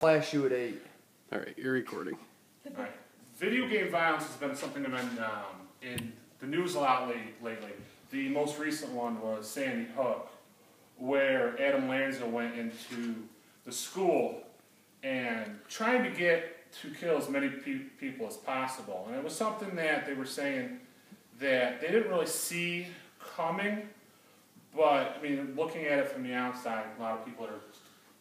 Flash you at 8. All right, you're recording. All right. Video game violence has been something that's been in the news a lot lately. The most recent one was Sandy Hook, where Adam Lanza went into the school and trying to get to kill as many people as possible. And it was something that they were saying that they didn't really see coming, but I mean, looking at it from the outside, a lot of people are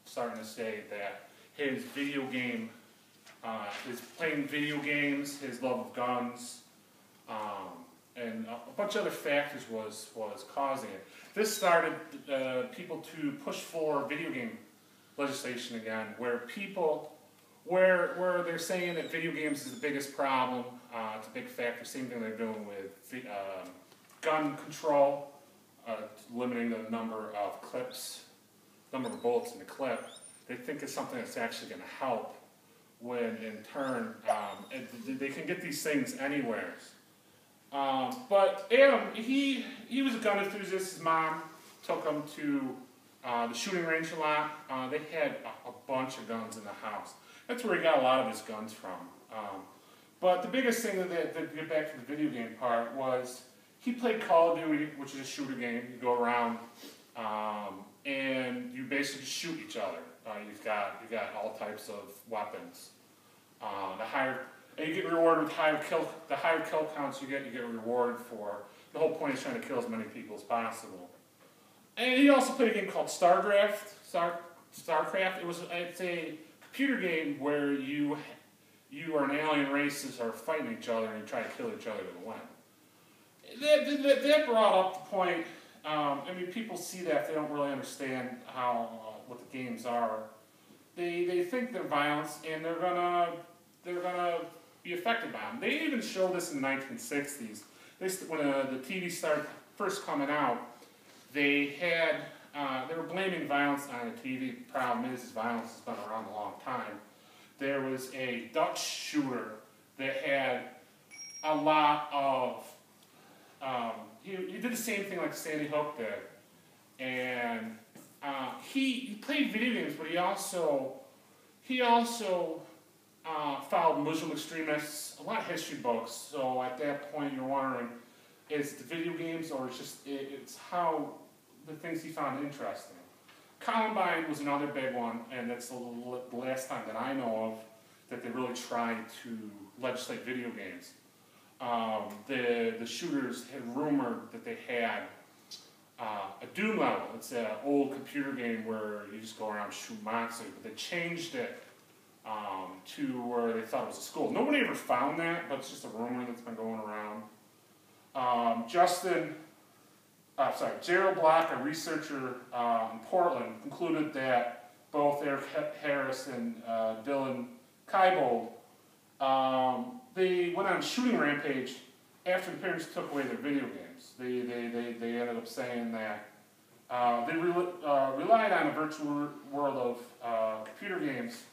starting to say that his video game, his playing video games, his love of guns, and a bunch of other factors was causing it. This started people to push for video game legislation again, where they're saying that video games is the biggest problem. It's a big factor. Same thing they're doing with gun control, limiting the number of clips, number of bullets in the clip. They think it's something that's actually going to help when, in turn, they can get these things anywhere. But Adam, he was a gun enthusiast. His mom took him to the shooting range a lot. They had a bunch of guns in the house. That's where he got a lot of his guns from. But the biggest thing that to get back to the video game part was he played Call of Duty, which is a shooter game. You go around and you basically shoot each other. You've got all types of weapons. And you get rewarded with the higher kill counts you get rewarded for. The whole point is trying to kill as many people as possible. And he also played a game called StarCraft. It's a computer game where you are an alien races are fighting each other and you try to kill each other to win. That brought up the point. I mean, people see that if they don't really understand what the games are. They think they're violence and they're gonna be affected by them. They even showed this in the 1960s. When the TV started first coming out, they were blaming violence on the TV. The problem is violence has been around a long time. There was a Dutch shooter that had a lot of. He did the same thing like Sandy Hook did, and he played video games, but he also followed Muslim extremists, a lot of history books. So at that point, you're wondering, is it the video games or it's how the things he found interesting. Columbine was another big one, and that's the last time that I know of that they really tried to legislate video games. The shooters had rumored that they had a Doom level. It's an old computer game where you just go around and shoot monsters, but they changed it to where they thought it was a school. Nobody ever found that, but it's just a rumor that's been going around. Gerald Block, a researcher in Portland, concluded that both Eric Harris and Dylan Klebold, they went on a shooting rampage after the parents took away their video games. They ended up saying that they relied on a virtual world of computer games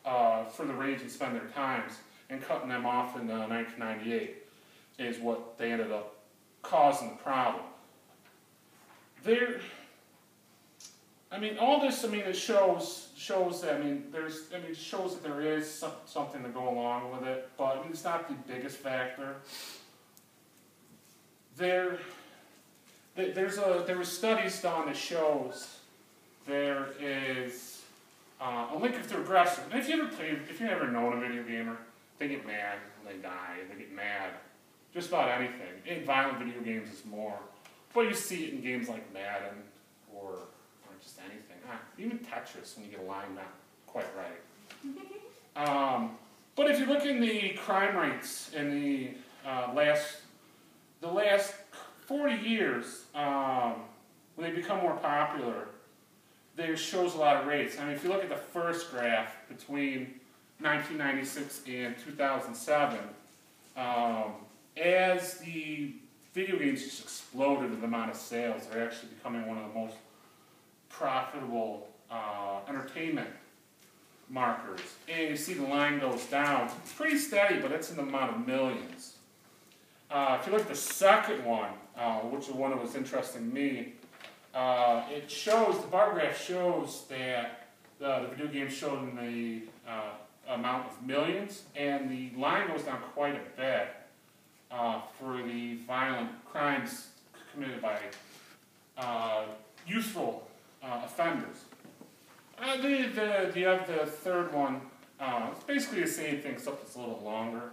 for the rage and spend their times, and cutting them off in 1998 is what they ended up causing the problem. All this, it shows that, it shows that there is something to go along with it, but it's not the biggest factor. There were studies done that shows there is a link if they're aggressive. And if you've ever known a video gamer, they get mad when they die, they get mad. Just about anything. In violent video games is more. But you see it in games like Madden or just anything. Even Tetris when you get a line not quite right. But if you look in the crime rates in the last 40 years, when they become more popular, there shows a lot of rates. If you look at the first graph between 1996 and 2007, as the video games just exploded in the amount of sales, they're actually becoming one of the most profitable entertainment markers. And you see the line goes down. It's pretty steady, but it's in the amount of millions. If you look at the second one, which is the one that was interesting to me, the bar graph shows that the video game showed in the amount of millions, and the line goes down quite a bit for the violent crimes committed by youthful offenders. The third one, it's basically the same thing, except it's a little longer.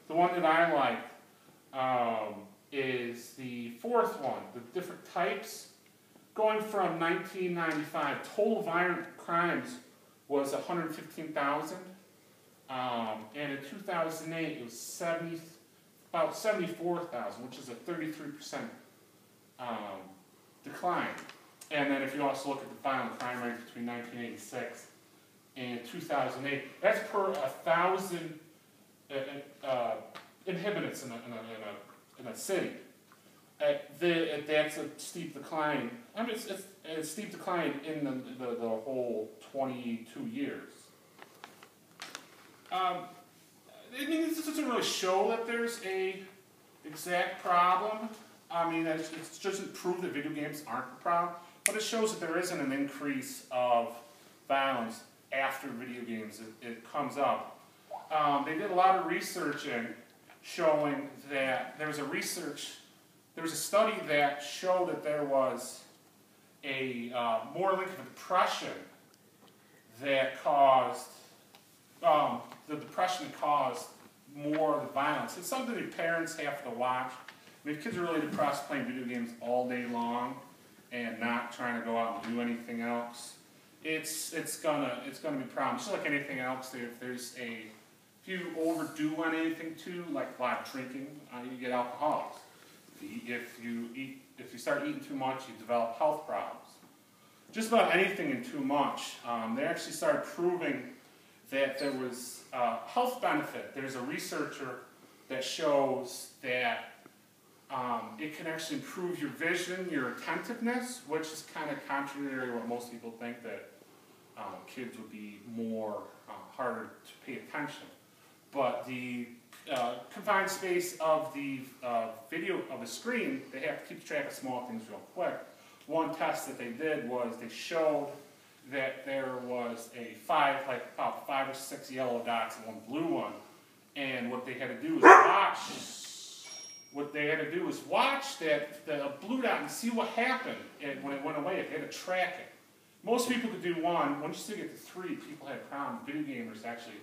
The one that I like is the fourth one, the different types. Going from 1995, total violent crimes was 115,000. And in 2008, it was about 74,000, which is a 33% decline. And then if you also look at the violent crime rate between 1986 and 2008, that's per 1,000 inhabitants in a city. That's a steep decline. I mean, it's a steep decline in the whole 22 years. I mean, this doesn't really show that there's a exact problem. I mean, it doesn't prove that video games aren't the problem, but it shows that there isn't an increase of violence after video games. It comes up. They did a lot of research in showing that there was a study that showed that there was a more link of depression that caused the depression caused more of the violence. It's something that parents have to watch. I mean, if kids are really depressed playing video games all day long and not trying to go out and do anything else, it's gonna be a problem. Just like anything else, if you overdo on anything too, like a lot of drinking, you get alcoholics. If you start eating too much, you develop health problems. Just about anything in too much. They actually started proving that there was health benefit. There's a researcher that shows that it can actually improve your vision, your attentiveness, which is kind of contrary to what most people think, that kids would be more harder to pay attention. But the confined space of the video of the screen, they have to keep track of small things real quick. One test that they did was they showed that there was about 5 or 6 yellow dots and 1 blue one, and what they had to do was watch. What they had to do was watch that the blue dot and see what happened when it went away. If they had to track it. Most people could do 1. Once you get to 3, people had problems. Video gamers actually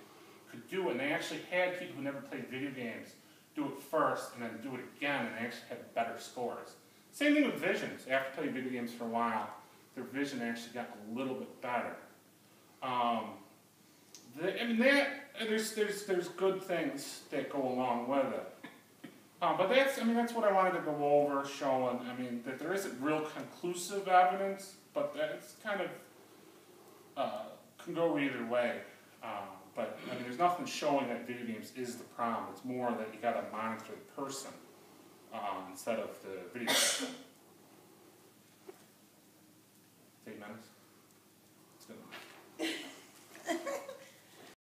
could do it, and they actually had people who never played video games do it first and then do it again, and they actually had better scores. Same thing with visions. After playing video games for a while, their vision actually got a little bit better. There's good things that go along with it. But that's what I wanted to go over, showing, that there isn't real conclusive evidence, but that's kind of, can go either way. But there's nothing showing that video games is the problem. It's more that you got to monitor the person instead of the video game.